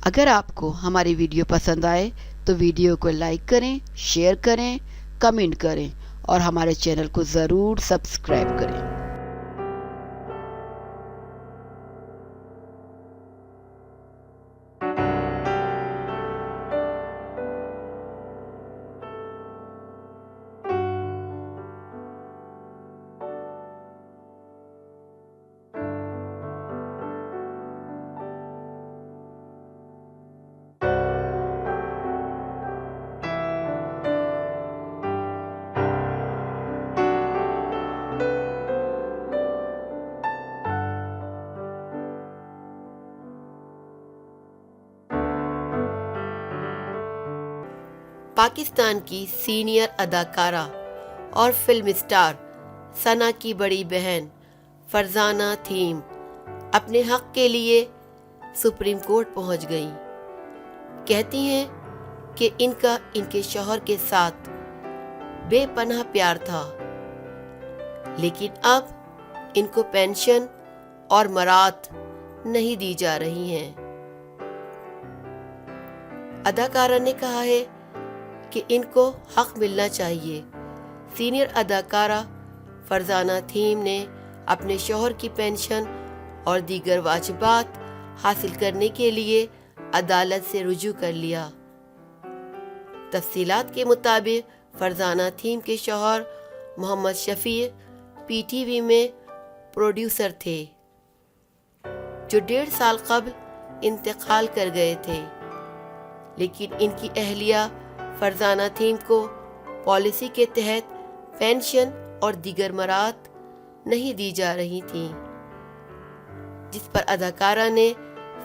اگر آپ کو ہماری ویڈیو پسند آئے تو ویڈیو کو لائک کریں، شیئر کریں، کمنٹ کریں اور ہمارے چینل کو ضرور سبسکرائب کریں۔ پاکستان کی سینئر اداکارہ اور فلم اسٹار ثنا کی بڑی بہن فرزانہ تھیم اپنے حق کے لیے سپریم کورٹ پہنچ گئیں۔ کہتی ہیں کہ ان کا ان کے شوہر کے ساتھ بے پناہ پیار تھا، لیکن اب ان کو پینشن اور مراعات نہیں دی جا رہی ہیں۔ اداکارہ نے کہا ہے کہ ان کو حق ملنا چاہیے۔ سینئر اداکارہ فرزانہ تھیم نے اپنے شوہر کی پینشن اور دیگر واجبات حاصل کرنے کے لیے عدالت سے رجوع کر لیا۔ تفصیلات کے مطابق فرزانہ تھیم کے شوہر محمد شفیع پی ٹی وی میں پروڈیوسر تھے، جو 1.5 سال قبل انتقال کر گئے تھے، لیکن ان کی اہلیہ فرزانہ تھیم کو پالیسی کے تحت پینشن اور دیگر مراعات نہیں دی جا رہی تھیں، جس پر اداکارہ نے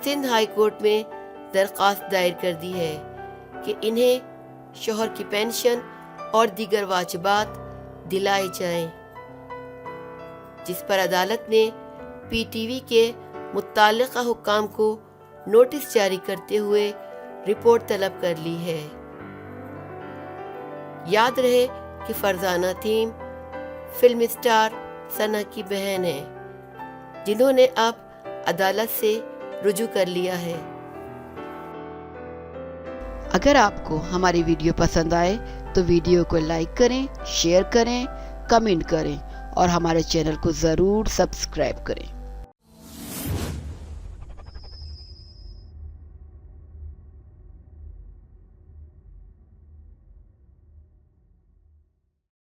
سندھ ہائی کورٹ میں درخواست دائر کر دی ہے کہ انہیں شوہر کی پینشن اور دیگر واجبات دلائے جائیں، جس پر عدالت نے پی ٹی وی کے متعلقہ حکام کو نوٹس جاری کرتے ہوئے رپورٹ طلب کر لی ہے۔ یاد رہے کہ فرزانہ تھیم فلم اسٹار ثنا کی بہن ہے، جنہوں نے اب عدالت سے رجوع کر لیا ہے۔ اگر آپ کو ہماری ویڈیو پسند آئے تو ویڈیو کو لائک کریں، شیئر کریں، کمنٹ کریں اور ہمارے چینل کو ضرور سبسکرائب کریں۔